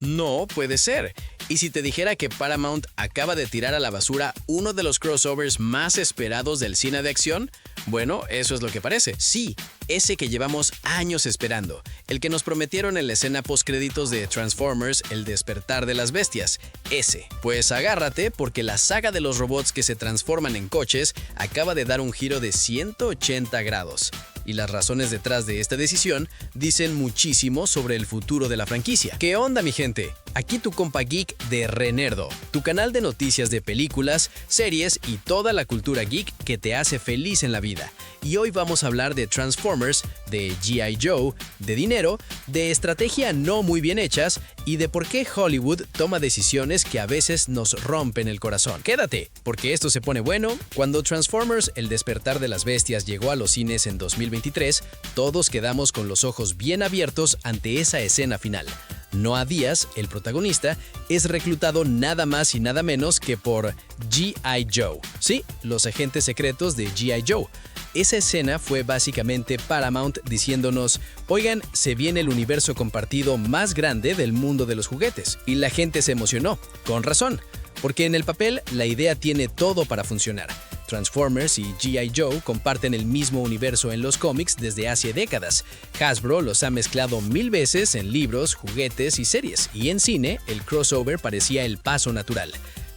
No puede ser. ¿Y si te dijera que Paramount acaba de tirar a la basura uno de los crossovers más esperados del cine de acción? Bueno, eso es lo que parece. Sí, ese que llevamos años esperando, el que nos prometieron en la escena postcréditos de Transformers: El despertar de las bestias. Ese. Pues agárrate, porque la saga de los robots que se transforman en coches acaba de dar un giro de 180 grados. Y las razones detrás de esta decisión dicen muchísimo sobre el futuro de la franquicia. ¿Qué onda, mi gente? Aquí tu compa geek de Renerdo, tu canal de noticias de películas, series y toda la cultura geek que te hace feliz en la vida. Y hoy vamos a hablar de Transformers, de G.I. Joe, de dinero, de estrategia no muy bien hechas y de por qué Hollywood toma decisiones que a veces nos rompen el corazón. Quédate, porque esto se pone bueno. Cuando Transformers: El despertar de las bestias llegó a los cines en 2023, todos quedamos con los ojos bien abiertos ante esa escena final. Noah Díaz, el protagonista, es reclutado nada más y nada menos que por G.I. Joe. Sí, los agentes secretos de G.I. Joe. Esa escena fue básicamente Paramount diciéndonos: oigan, se viene el universo compartido más grande del mundo de los juguetes. Y la gente se emocionó, con razón, porque en el papel la idea tiene todo para funcionar. Transformers y G.I. Joe comparten el mismo universo en los cómics desde hace décadas. Hasbro los ha mezclado 1000 veces en libros, juguetes y series, y en cine el crossover parecía el paso natural.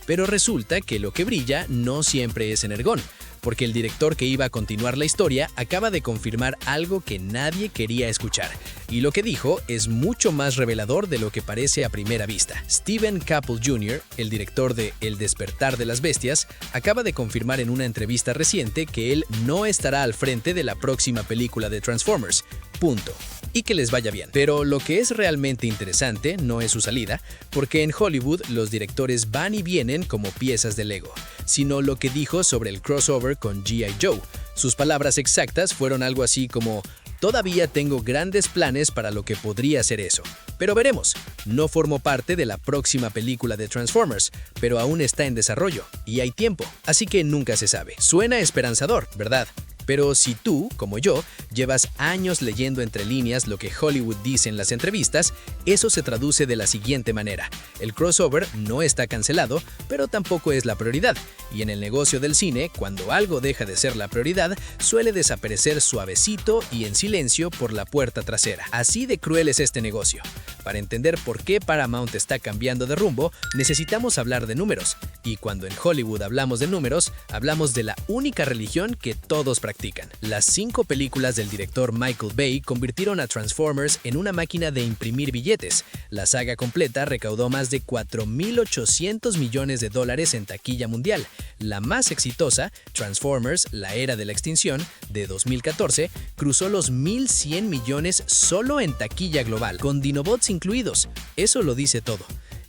Pero resulta que lo que brilla no siempre es energón, porque el director que iba a continuar la historia acaba de confirmar algo que nadie quería escuchar. Y lo que dijo es mucho más revelador de lo que parece a primera vista. Steven Caple Jr., el director de El despertar de las bestias, acaba de confirmar en una entrevista reciente que él no estará al frente de la próxima película de Transformers. Punto. Y que les vaya bien. Pero lo que es realmente interesante no es su salida, porque en Hollywood los directores van y vienen como piezas de Lego, sino lo que dijo sobre el crossover con G.I. Joe. Sus palabras exactas fueron algo así como: todavía tengo grandes planes para lo que podría ser eso, pero veremos. No formo parte de la próxima película de Transformers, pero aún está en desarrollo y hay tiempo, así que nunca se sabe. Suena esperanzador, ¿verdad? Pero si tú, como yo, llevas años leyendo entre líneas lo que Hollywood dice en las entrevistas, eso se traduce de la siguiente manera: el crossover no está cancelado, pero tampoco es la prioridad. Y en el negocio del cine, cuando algo deja de ser la prioridad, suele desaparecer suavecito y en silencio por la puerta trasera. Así de cruel es este negocio. Para entender por qué Paramount está cambiando de rumbo, necesitamos hablar de números. Y cuando en Hollywood hablamos de números, hablamos de la única religión que todos practican. Las 5 películas del director Michael Bay convirtieron a Transformers en una máquina de imprimir billetes. La saga completa recaudó más de $4.800 millones en taquilla mundial. La más exitosa, Transformers: La era de la extinción, de 2014, cruzó los 1.100 millones solo en taquilla global, con Dinobots incluidos. Eso lo dice todo.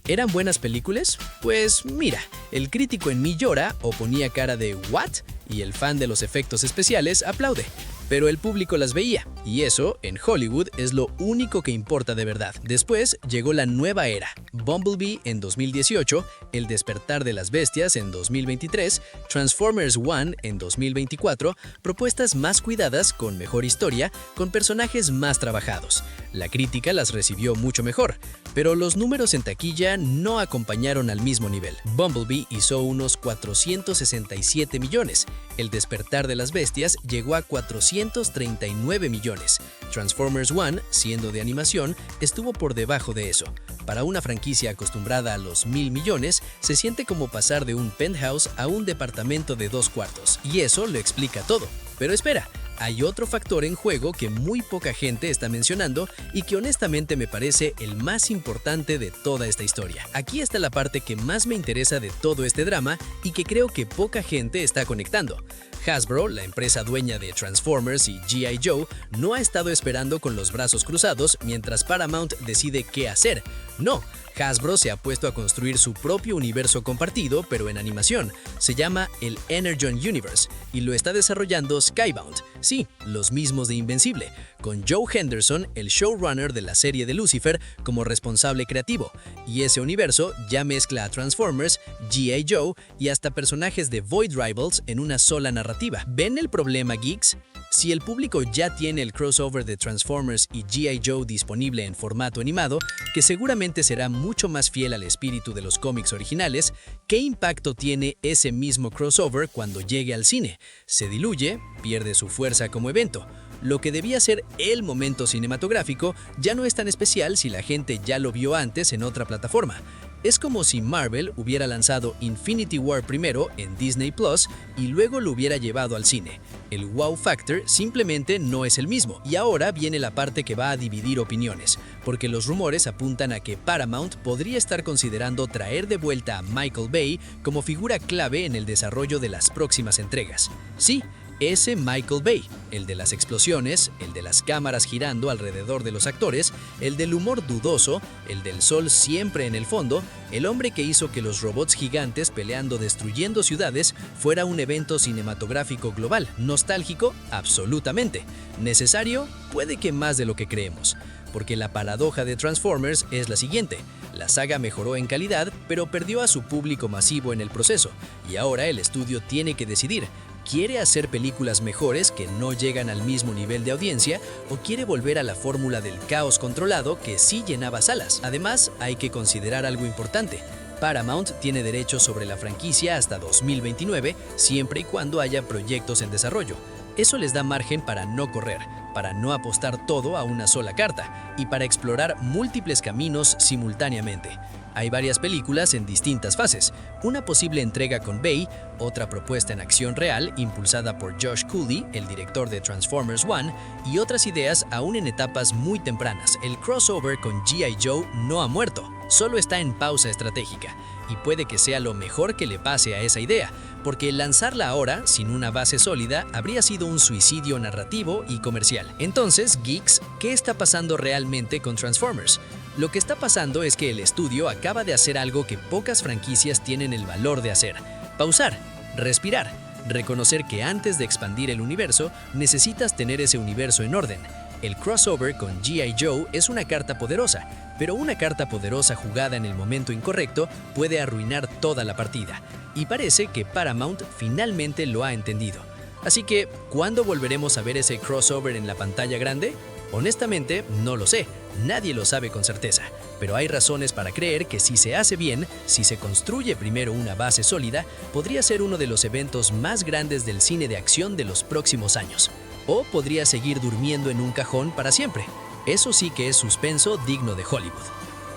¿Eran buenas películas? Pues mira, el crítico en mí llora o ponía cara de ¿what? Y el fan de los efectos especiales aplaude. Pero el público las veía, y eso, en Hollywood, es lo único que importa de verdad. Después llegó la nueva era: Bumblebee en 2018, El despertar de las bestias en 2023, Transformers One en 2024, propuestas más cuidadas, con mejor historia, con personajes más trabajados. La crítica las recibió mucho mejor, pero los números en taquilla no acompañaron al mismo nivel. Bumblebee hizo unos 467 millones, El despertar de las bestias llegó a 439 millones. Transformers One, siendo de animación, estuvo por debajo de eso. Para una franquicia acostumbrada a los 1.000 millones, se siente como pasar de un penthouse a un departamento de 2 cuartos. Y eso lo explica todo. Pero espera, hay otro factor en juego que muy poca gente está mencionando y que honestamente me parece el más importante de toda esta historia. Aquí está la parte que más me interesa de todo este drama y que creo que poca gente está conectando. Hasbro, la empresa dueña de Transformers y G.I. Joe, no ha estado esperando con los brazos cruzados mientras Paramount decide qué hacer. No, Hasbro se ha puesto a construir su propio universo compartido, pero en animación. Se llama el Energon Universe y lo está desarrollando Skybound. Sí, los mismos de Invencible, con Joe Henderson, el showrunner de la serie de Lucifer, como responsable creativo. Y ese universo ya mezcla a Transformers, G.I. Joe y hasta personajes de Void Rivals en una sola narrativa. ¿Ven el problema, geeks? Si el público ya tiene el crossover de Transformers y G.I. Joe disponible en formato animado, que seguramente será mucho más fiel al espíritu de los cómics originales, ¿qué impacto tiene ese mismo crossover cuando llegue al cine? ¿Se diluye? ¿Pierde su fuerza como evento? Lo que debía ser el momento cinematográfico ya no es tan especial si la gente ya lo vio antes en otra plataforma. Es como si Marvel hubiera lanzado Infinity War primero en Disney Plus y luego lo hubiera llevado al cine. El wow factor simplemente no es el mismo. Y ahora viene la parte que va a dividir opiniones, porque los rumores apuntan a que Paramount podría estar considerando traer de vuelta a Michael Bay como figura clave en el desarrollo de las próximas entregas. Sí, ese Michael Bay, el de las explosiones, el de las cámaras girando alrededor de los actores, el del humor dudoso, el del sol siempre en el fondo, el hombre que hizo que los robots gigantes peleando destruyendo ciudades fuera un evento cinematográfico global. ¿Nostálgico? Absolutamente. ¿Necesario? Puede que más de lo que creemos. Porque la paradoja de Transformers es la siguiente: la saga mejoró en calidad, pero perdió a su público masivo en el proceso, y ahora el estudio tiene que decidir: ¿quiere hacer películas mejores que no llegan al mismo nivel de audiencia o quiere volver a la fórmula del caos controlado que sí llenaba salas? Además, hay que considerar algo importante. Paramount tiene derechos sobre la franquicia hasta 2029, siempre y cuando haya proyectos en desarrollo. Eso les da margen para no correr, para no apostar todo a una sola carta y para explorar múltiples caminos simultáneamente. Hay varias películas en distintas fases, una posible entrega con Bay, otra propuesta en acción real impulsada por Josh Cooley, el director de Transformers One, y otras ideas aún en etapas muy tempranas. El crossover con G.I. Joe no ha muerto, solo está en pausa estratégica, y puede que sea lo mejor que le pase a esa idea, porque lanzarla ahora, sin una base sólida, habría sido un suicidio narrativo y comercial. Entonces, geeks, ¿qué está pasando realmente con Transformers? Lo que está pasando es que el estudio acaba de hacer algo que pocas franquicias tienen el valor de hacer: pausar, respirar, reconocer que antes de expandir el universo, necesitas tener ese universo en orden. El crossover con G.I. Joe es una carta poderosa, pero una carta poderosa jugada en el momento incorrecto puede arruinar toda la partida, y parece que Paramount finalmente lo ha entendido. Así que, ¿cuándo volveremos a ver ese crossover en la pantalla grande? Honestamente, no lo sé, nadie lo sabe con certeza, pero hay razones para creer que si se hace bien, si se construye primero una base sólida, podría ser uno de los eventos más grandes del cine de acción de los próximos años. O podría seguir durmiendo en un cajón para siempre. Eso sí que es suspenso digno de Hollywood.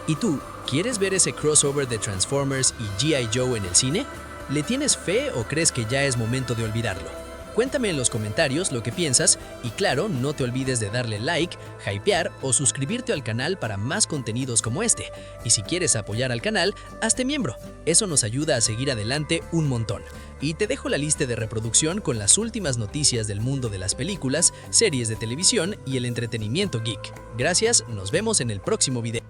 ¿Y tú, quieres ver ese crossover de Transformers y G.I. Joe en el cine? ¿Le tienes fe o crees que ya es momento de olvidarlo? Cuéntame en los comentarios lo que piensas y claro, no te olvides de darle like, hypear o suscribirte al canal para más contenidos como este. Y si quieres apoyar al canal, hazte miembro. Eso nos ayuda a seguir adelante un montón. Y te dejo la lista de reproducción con las últimas noticias del mundo de las películas, series de televisión y el entretenimiento geek. Gracias, nos vemos en el próximo video.